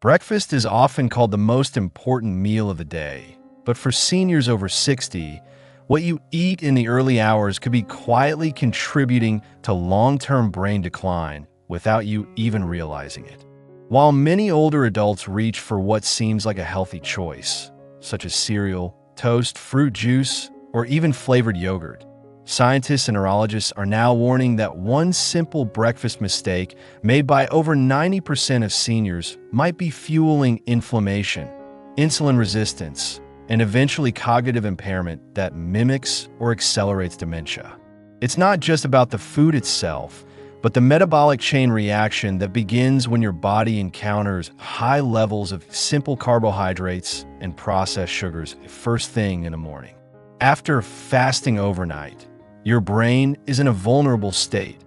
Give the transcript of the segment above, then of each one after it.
Breakfast is often called the most important meal of the day, but for seniors over 60, what you eat in the early hours could be quietly contributing to long-term brain decline without you even realizing it. While many older adults reach for what seems like a healthy choice, such as cereal, toast, fruit juice, or even flavored yogurt, scientists and neurologists are now warning that one simple breakfast mistake made by over 90% of seniors might be fueling inflammation, insulin resistance, and eventually cognitive impairment that mimics or accelerates dementia. It's not just about the food itself, but the metabolic chain reaction that begins when your body encounters high levels of simple carbohydrates and processed sugars first thing in the morning. After fasting overnight, your brain is in a vulnerable state,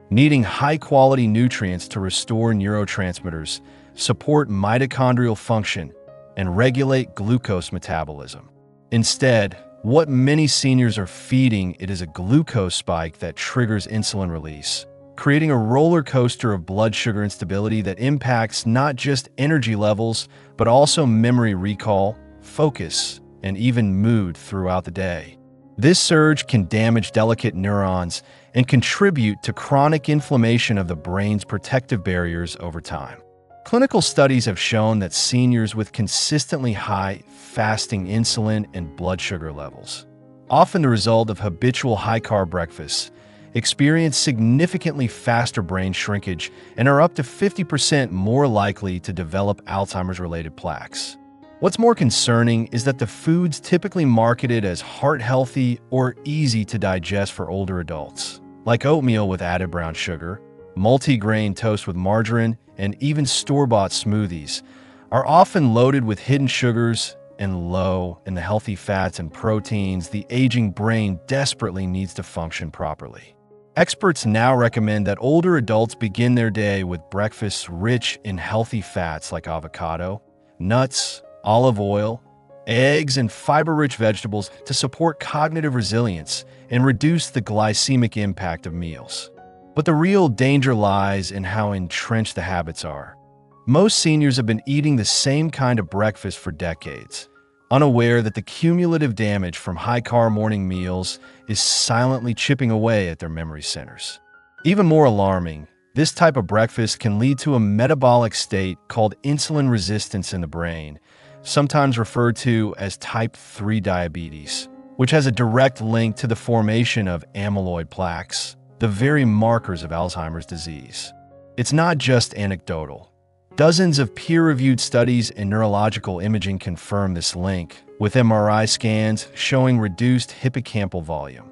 needing high-quality nutrients to restore neurotransmitters, support mitochondrial function, and regulate glucose metabolism. Instead, what many seniors are feeding it is a glucose spike that triggers insulin release, creating a roller coaster of blood sugar instability that impacts not just energy levels, but also memory recall, focus, and even mood throughout the day. This surge can damage delicate neurons and contribute to chronic inflammation of the brain's protective barriers over time. Clinical studies have shown that seniors with consistently high fasting insulin and blood sugar levels, often the result of habitual high-carb breakfasts, experience significantly faster brain shrinkage and are up to 50% more likely to develop Alzheimer's-related plaques. What's more concerning is that the foods typically marketed as heart-healthy or easy to digest for older adults, like oatmeal with added brown sugar, multi-grain toast with margarine, and even store-bought smoothies, are often loaded with hidden sugars and low in the healthy fats and proteins the aging brain desperately needs to function properly. Experts now recommend that older adults begin their day with breakfasts rich in healthy fats like avocado, nuts, olive oil, eggs, and fiber-rich vegetables to support cognitive resilience and reduce the glycemic impact of meals. But the real danger lies in how entrenched the habits are. Most seniors have been eating the same kind of breakfast for decades, unaware that the cumulative damage from high-carb morning meals is silently chipping away at their memory centers. Even more alarming, this type of breakfast can lead to a metabolic state called insulin resistance in the brain, sometimes referred to as type 3 diabetes, which has a direct link to the formation of amyloid plaques, the very markers of Alzheimer's disease. It's not just anecdotal. Dozens of peer-reviewed studies in neurological imaging confirm this link, with MRI scans showing reduced hippocampal volume,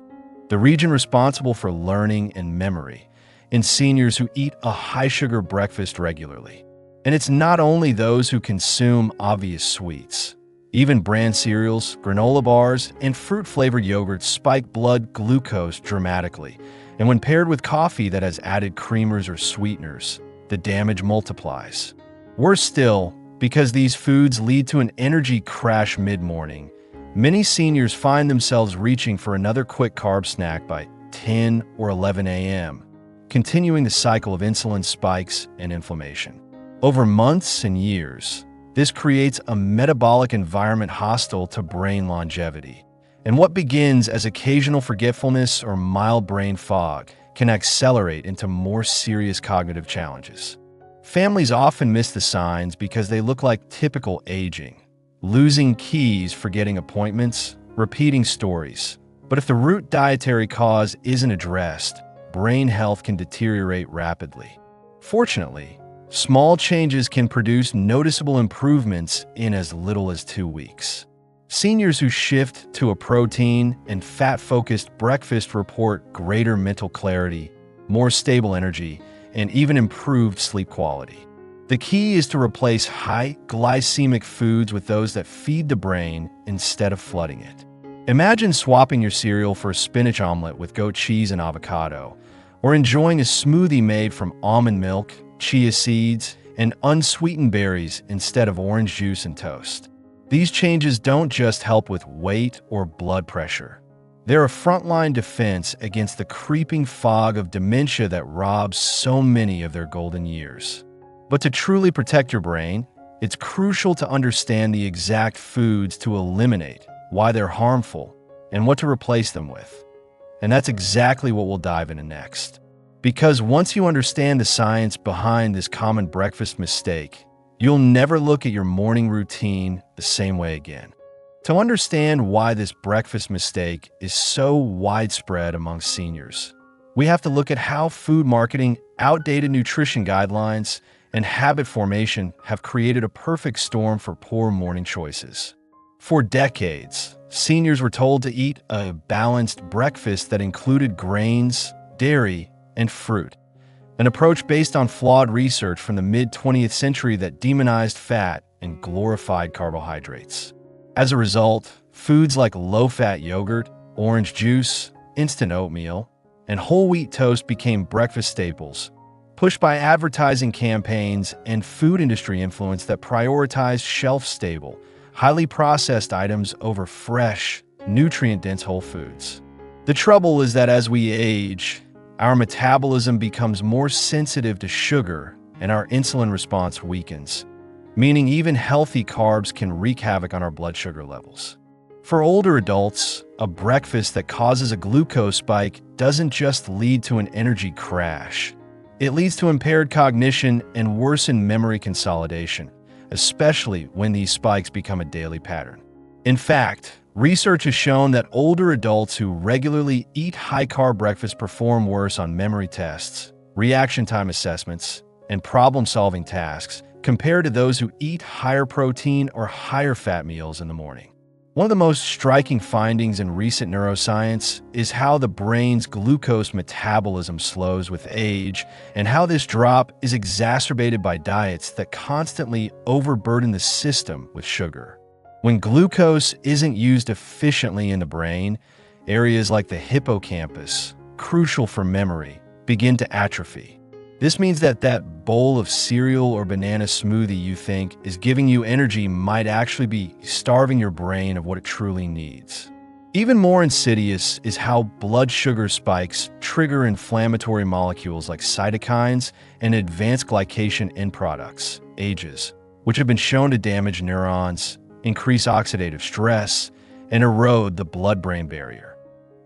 the region responsible for learning and memory, in seniors who eat a high-sugar breakfast regularly. And it's not only those who consume obvious sweets. Even bran cereals, granola bars, and fruit-flavored yogurts spike blood glucose dramatically, and when paired with coffee that has added creamers or sweeteners, the damage multiplies. Worse still, because these foods lead to an energy crash mid-morning, many seniors find themselves reaching for another quick carb snack by 10 or 11 a.m., continuing the cycle of insulin spikes and inflammation. Over months and years, this creates a metabolic environment hostile to brain longevity. And what begins as occasional forgetfulness or mild brain fog can accelerate into more serious cognitive challenges. Families often miss the signs because they look like typical aging: losing keys, forgetting appointments, repeating stories. But if the root dietary cause isn't addressed, brain health can deteriorate rapidly. Fortunately, small changes can produce noticeable improvements in as little as 2 weeks. Seniors who shift to a protein and fat-focused breakfast report greater mental clarity, more stable energy, and even improved sleep quality. The key is to replace high glycemic foods with those that feed the brain instead of flooding it. Imagine swapping your cereal for a spinach omelet with goat cheese and avocado, or enjoying a smoothie made from almond milk, chia seeds, and unsweetened berries instead of orange juice and toast. These changes don't just help with weight or blood pressure. They're a frontline defense against the creeping fog of dementia that robs so many of their golden years. But to truly protect your brain, It's crucial to understand the exact foods to eliminate, why they're harmful, and what to replace them with. And that's exactly what we'll dive into next. Because once you understand the science behind this common breakfast mistake, you'll never look at your morning routine the same way again. To understand why this breakfast mistake is so widespread among seniors, we have to look at how food marketing, outdated nutrition guidelines, and habit formation have created a perfect storm for poor morning choices. For decades, seniors were told to eat a balanced breakfast that included grains, dairy, and fruit, an approach based on flawed research from the mid-20th century that demonized fat and glorified carbohydrates. As a result, foods like low-fat yogurt, orange juice, instant oatmeal, and whole wheat toast became breakfast staples, pushed by advertising campaigns and food industry influence that prioritized shelf-stable, highly processed items over fresh, nutrient-dense whole foods. The trouble is that as we age, our metabolism becomes more sensitive to sugar and our insulin response weakens, meaning even healthy carbs can wreak havoc on our blood sugar levels. For older adults, a breakfast that causes a glucose spike doesn't just lead to an energy crash. It leads to impaired cognition and worsened memory consolidation, especially when these spikes become a daily pattern. In fact, research has shown that older adults who regularly eat high-carb breakfasts perform worse on memory tests, reaction time assessments, and problem-solving tasks compared to those who eat higher protein or higher fat meals in the morning. One of the most striking findings in recent neuroscience is how the brain's glucose metabolism slows with age and how this drop is exacerbated by diets that constantly overburden the system with sugar. When glucose isn't used efficiently in the brain, areas like the hippocampus, crucial for memory, begin to atrophy. This means that bowl of cereal or banana smoothie you think is giving you energy might actually be starving your brain of what it truly needs. Even more insidious is how blood sugar spikes trigger inflammatory molecules like cytokines and advanced glycation end products, AGEs, which have been shown to damage neurons, increase oxidative stress, and erode the blood-brain barrier,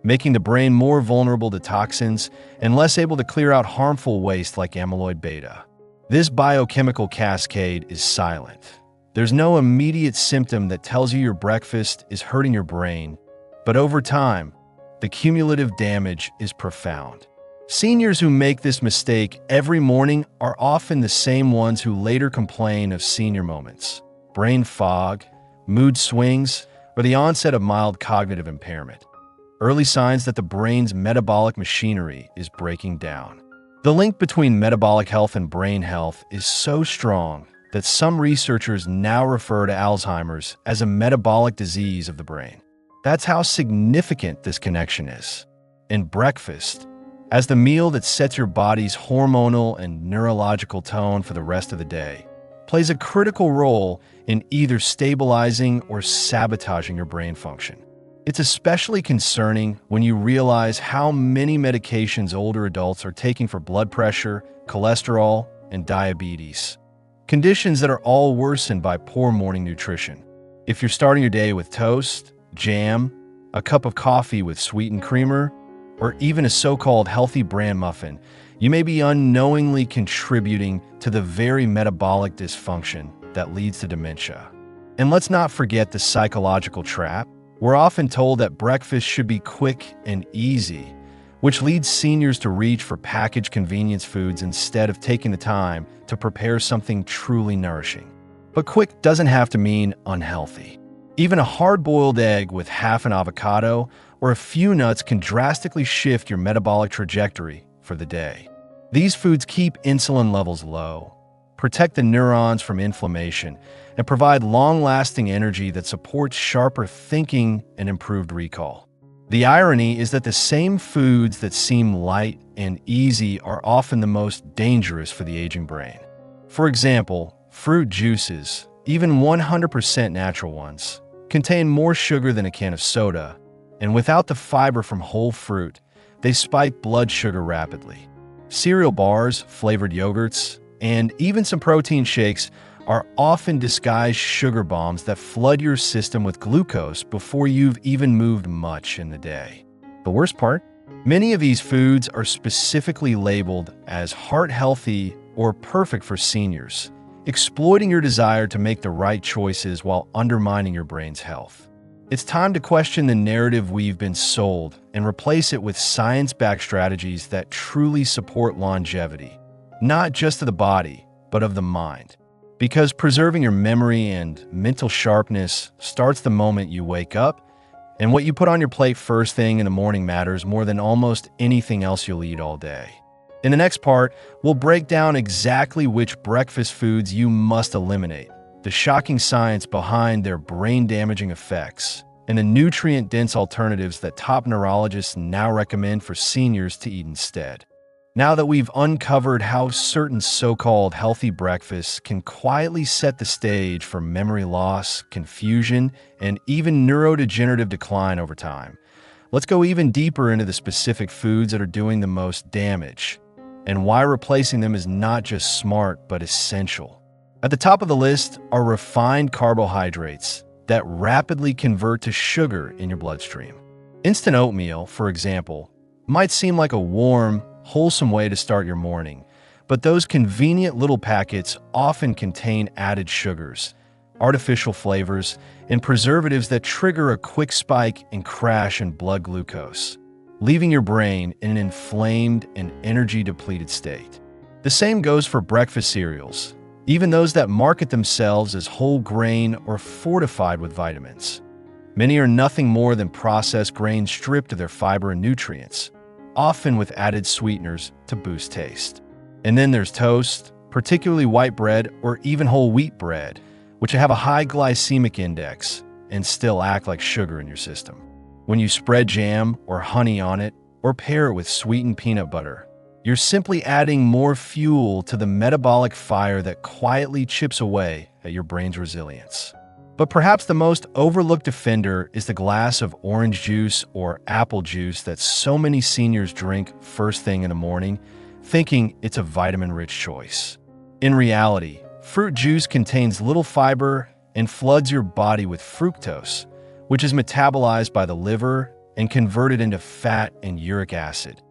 making the brain more vulnerable to toxins and less able to clear out harmful waste like amyloid beta. This biochemical cascade is silent. There's no immediate symptom that tells you your breakfast is hurting your brain, but over time, the cumulative damage is profound. Seniors who make this mistake every morning are often the same ones who later complain of senior moments, brain fog, mood swings, or the onset of mild cognitive impairment. Early signs that the brain's metabolic machinery is breaking down. The link between metabolic health and brain health is so strong that some researchers now refer to Alzheimer's as a metabolic disease of the brain. That's how significant this connection is. And breakfast, as the meal that sets your body's hormonal and neurological tone for the rest of the day, plays a critical role in either stabilizing or sabotaging your brain function. It's especially concerning when you realize how many medications older adults are taking for blood pressure, cholesterol, and diabetes, conditions that are all worsened by poor morning nutrition. If you're starting your day with toast, jam, a cup of coffee with sweetened creamer, or even a so-called healthy bran muffin, you may be unknowingly contributing to the very metabolic dysfunction that leads to dementia. And let's not forget the psychological trap. We're often told that breakfast should be quick and easy, which leads seniors to reach for packaged convenience foods instead of taking the time to prepare something truly nourishing. But quick doesn't have to mean unhealthy. Even a hard-boiled egg with half an avocado or a few nuts can drastically shift your metabolic trajectory for the day. These foods keep insulin levels low, protect the neurons from inflammation, and provide long-lasting energy that supports sharper thinking and improved recall. The irony is that the same foods that seem light and easy are often the most dangerous for the aging brain. For example, fruit juices, even 100% natural ones, contain more sugar than a can of soda, and without the fiber from whole fruit, they spike blood sugar rapidly. Cereal bars, flavored yogurts, and even some protein shakes are often disguised sugar bombs that flood your system with glucose before you've even moved much in the day. The worst part? Many of these foods are specifically labeled as heart-healthy or perfect for seniors, exploiting your desire to make the right choices while undermining your brain's health. It's time to question the narrative we've been sold and replace it with science-backed strategies that truly support longevity, not just of the body, but of the mind. Because preserving your memory and mental sharpness starts the moment you wake up, and what you put on your plate first thing in the morning matters more than almost anything else you'll eat all day. In the next part, we'll break down exactly which breakfast foods you must eliminate, the shocking science behind their brain-damaging effects, and the nutrient-dense alternatives that top neurologists now recommend for seniors to eat instead. Now that we've uncovered how certain so-called healthy breakfasts can quietly set the stage for memory loss, confusion, and even neurodegenerative decline over time, let's go even deeper into the specific foods that are doing the most damage, and why replacing them is not just smart, but essential. At the top of the list are refined carbohydrates that rapidly convert to sugar in your bloodstream. Instant oatmeal, for example, might seem like a warm, wholesome way to start your morning, but those convenient little packets often contain added sugars, artificial flavors, and preservatives that trigger a quick spike and crash in blood glucose, leaving your brain in an inflamed and energy-depleted state. The same goes for breakfast cereals, even those that market themselves as whole grain or fortified with vitamins. Many are nothing more than processed grains stripped of their fiber and nutrients, often with added sweeteners to boost taste. And then there's toast, particularly white bread or even whole wheat bread, which have a high glycemic index and still act like sugar in your system. When you spread jam or honey on it or pair it with sweetened peanut butter, you're simply adding more fuel to the metabolic fire that quietly chips away at your brain's resilience. But perhaps the most overlooked offender is the glass of orange juice or apple juice that so many seniors drink first thing in the morning, thinking it's a vitamin-rich choice. In reality, fruit juice contains little fiber and floods your body with fructose, which is metabolized by the liver and converted into fat and uric acid,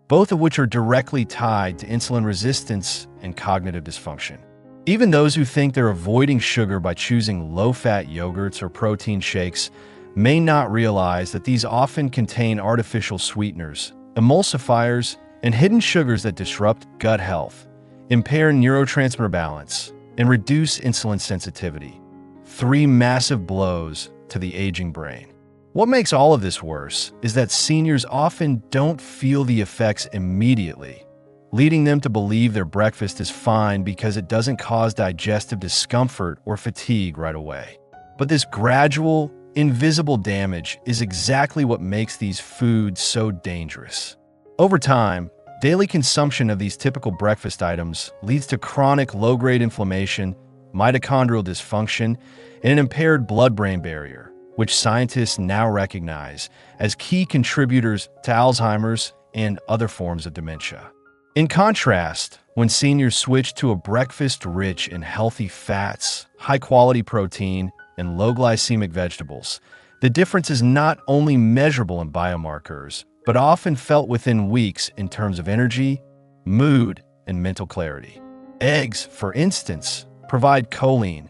both of which are directly tied to insulin resistance and cognitive dysfunction. Even those who think they're avoiding sugar by choosing low-fat yogurts or protein shakes may not realize that these often contain artificial sweeteners, emulsifiers, and hidden sugars that disrupt gut health, impair neurotransmitter balance, and reduce insulin sensitivity. 3 massive blows to the aging brain. What makes all of this worse is that seniors often don't feel the effects immediately, leading them to believe their breakfast is fine because it doesn't cause digestive discomfort or fatigue right away. But this gradual, invisible damage is exactly what makes these foods so dangerous. Over time, daily consumption of these typical breakfast items leads to chronic low-grade inflammation, mitochondrial dysfunction, and an impaired blood-brain barrier, which scientists now recognize as key contributors to Alzheimer's and other forms of dementia. In contrast, when seniors switch to a breakfast rich in healthy fats, high-quality protein, and low-glycemic vegetables, the difference is not only measurable in biomarkers, but often felt within weeks in terms of energy, mood, and mental clarity. Eggs, for instance, provide choline,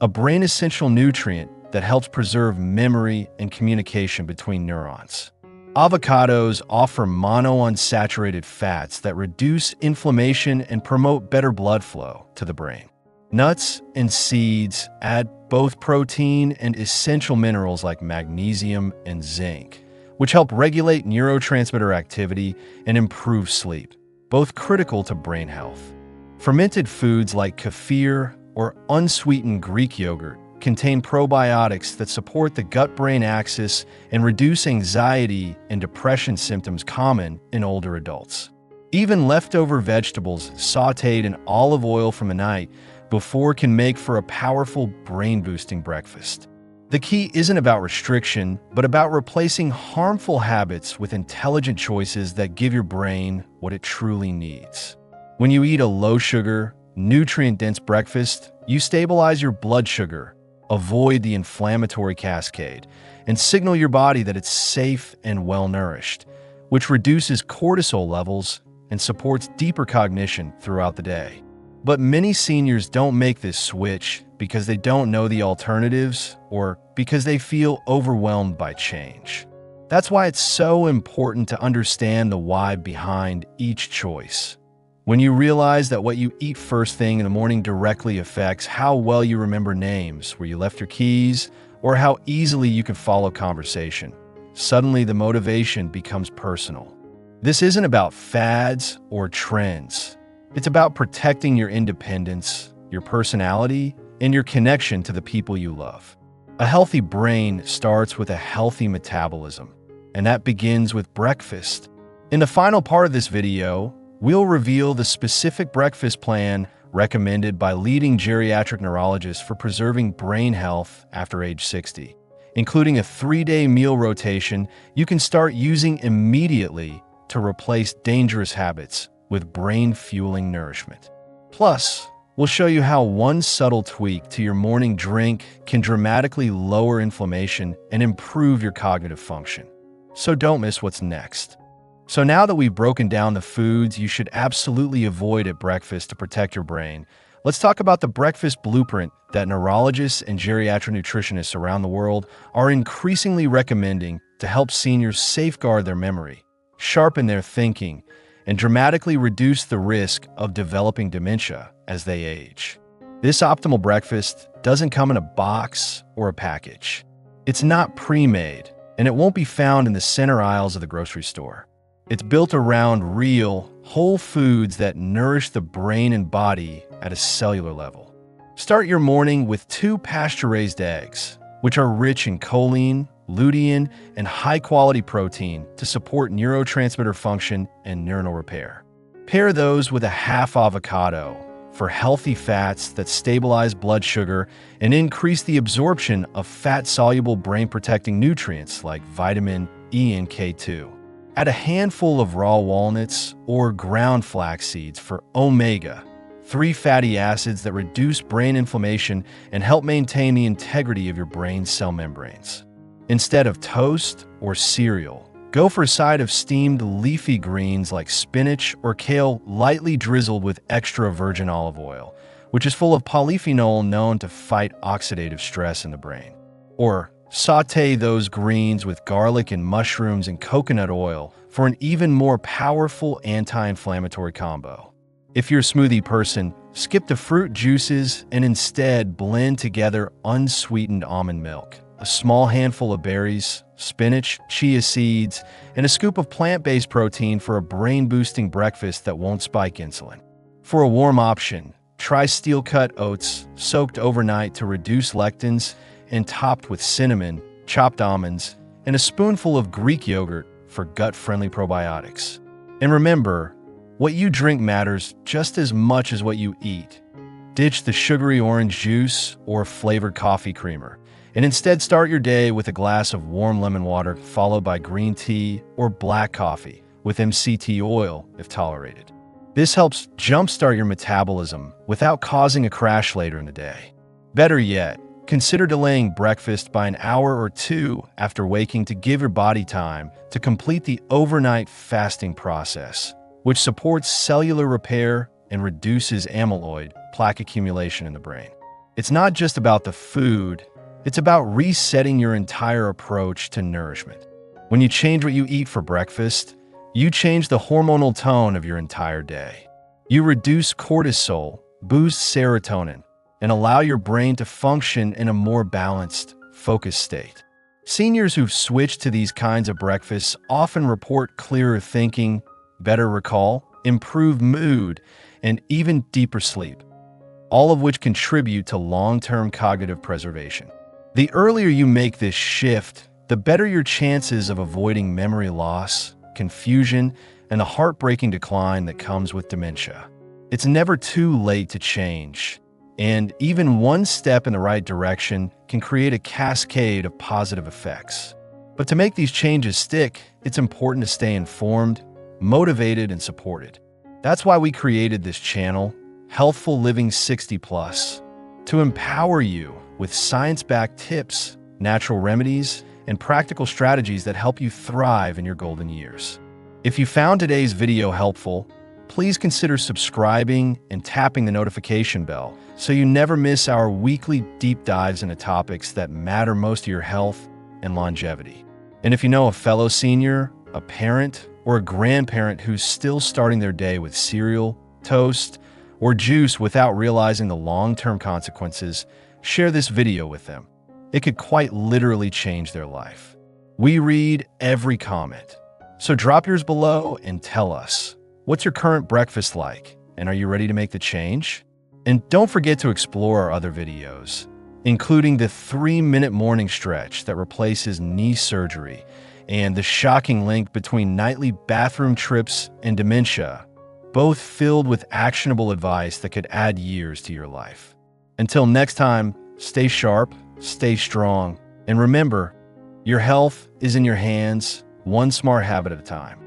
a brain-essential nutrient that helps preserve memory and communication between neurons. Avocados offer monounsaturated fats that reduce inflammation and promote better blood flow to the brain. Nuts and seeds add both protein and essential minerals like magnesium and zinc, which help regulate neurotransmitter activity and improve sleep, both critical to brain health. Fermented foods like kefir or unsweetened Greek yogurt contain probiotics that support the gut-brain axis and reduce anxiety and depression symptoms common in older adults. Even leftover vegetables sautéed in olive oil from the night before can make for a powerful brain-boosting breakfast. The key isn't about restriction, but about replacing harmful habits with intelligent choices that give your brain what it truly needs. When you eat a low-sugar, nutrient-dense breakfast, you stabilize your blood sugar, avoid the inflammatory cascade, and signal your body that it's safe and well-nourished, which reduces cortisol levels and supports deeper cognition throughout the day. But many seniors don't make this switch because they don't know the alternatives or because they feel overwhelmed by change. That's why it's so important to understand the why behind each choice. When you realize that what you eat first thing in the morning directly affects how well you remember names, where you left your keys, or how easily you can follow conversation, suddenly the motivation becomes personal. This isn't about fads or trends. It's about protecting your independence, your personality, and your connection to the people you love. A healthy brain starts with a healthy metabolism, and that begins with breakfast. In the final part of this video, we'll reveal the specific breakfast plan recommended by leading geriatric neurologists for preserving brain health after age 60, including a 3-day meal rotation you can start using immediately to replace dangerous habits with brain-fueling nourishment. Plus, we'll show you how one subtle tweak to your morning drink can dramatically lower inflammation and improve your cognitive function. So don't miss what's next. So now that we've broken down the foods you should absolutely avoid at breakfast to protect your brain, let's talk about the breakfast blueprint that neurologists and geriatric nutritionists around the world are increasingly recommending to help seniors safeguard their memory, sharpen their thinking, and dramatically reduce the risk of developing dementia as they age. This optimal breakfast doesn't come in a box or a package. It's not pre-made, and it won't be found in the center aisles of the grocery store. It's built around real, whole foods that nourish the brain and body at a cellular level. Start your morning with 2 pasture-raised eggs, which are rich in choline, lutein, and high-quality protein to support neurotransmitter function and neuronal repair. Pair those with a half avocado for healthy fats that stabilize blood sugar and increase the absorption of fat-soluble brain-protecting nutrients like vitamin E and K2. Add a handful of raw walnuts or ground flax seeds for omega-3 fatty acids that reduce brain inflammation and help maintain the integrity of your brain cell membranes. Instead of toast or cereal, go for a side of steamed leafy greens like spinach or kale lightly drizzled with extra virgin olive oil, which is full of polyphenol known to fight oxidative stress in the brain. Or sauté those greens with garlic and mushrooms and coconut oil for an even more powerful anti-inflammatory combo. If you're a smoothie person, skip the fruit juices and instead blend together unsweetened almond milk, a small handful of berries, spinach, chia seeds, and a scoop of plant-based protein for a brain-boosting breakfast that won't spike insulin. For a warm option, try steel-cut oats soaked overnight to reduce lectins and topped with cinnamon, chopped almonds, and a spoonful of Greek yogurt for gut-friendly probiotics. And remember, what you drink matters just as much as what you eat. Ditch the sugary orange juice or flavored coffee creamer, and instead start your day with a glass of warm lemon water followed by green tea or black coffee with MCT oil if tolerated. This helps jumpstart your metabolism without causing a crash later in the day. Better yet, consider delaying breakfast by an hour or 2 after waking to give your body time to complete the overnight fasting process, which supports cellular repair and reduces amyloid plaque accumulation in the brain. It's not just about the food, it's about resetting your entire approach to nourishment. When you change what you eat for breakfast, you change the hormonal tone of your entire day. You reduce cortisol, boost serotonin, and allow your brain to function in a more balanced, focused state. Seniors who've switched to these kinds of breakfasts often report clearer thinking, better recall, improved mood, and even deeper sleep, all of which contribute to long-term cognitive preservation. The earlier you make this shift, the better your chances of avoiding memory loss, confusion, and the heartbreaking decline that comes with dementia. It's never too late to change, and even one step in the right direction can create a cascade of positive effects. But to make these changes stick, it's important to stay informed, motivated, and supported. That's why we created this channel, Healthful Living 60 Plus, to empower you with science-backed tips, natural remedies, and practical strategies that help you thrive in your golden years. If you found today's video helpful, please consider subscribing and tapping the notification bell so you never miss our weekly deep dives into topics that matter most to your health and longevity. And if you know a fellow senior, a parent, or a grandparent who's still starting their day with cereal, toast, or juice without realizing the long-term consequences, share this video with them. It could quite literally change their life. We read every comment, so drop yours below and tell us, what's your current breakfast like, and are you ready to make the change? And don't forget to explore our other videos, including the 3-minute morning stretch that replaces knee surgery and the shocking link between nightly bathroom trips and dementia, both filled with actionable advice that could add years to your life. Until next time, stay sharp, stay strong, and remember, your health is in your hands, one smart habit at a time.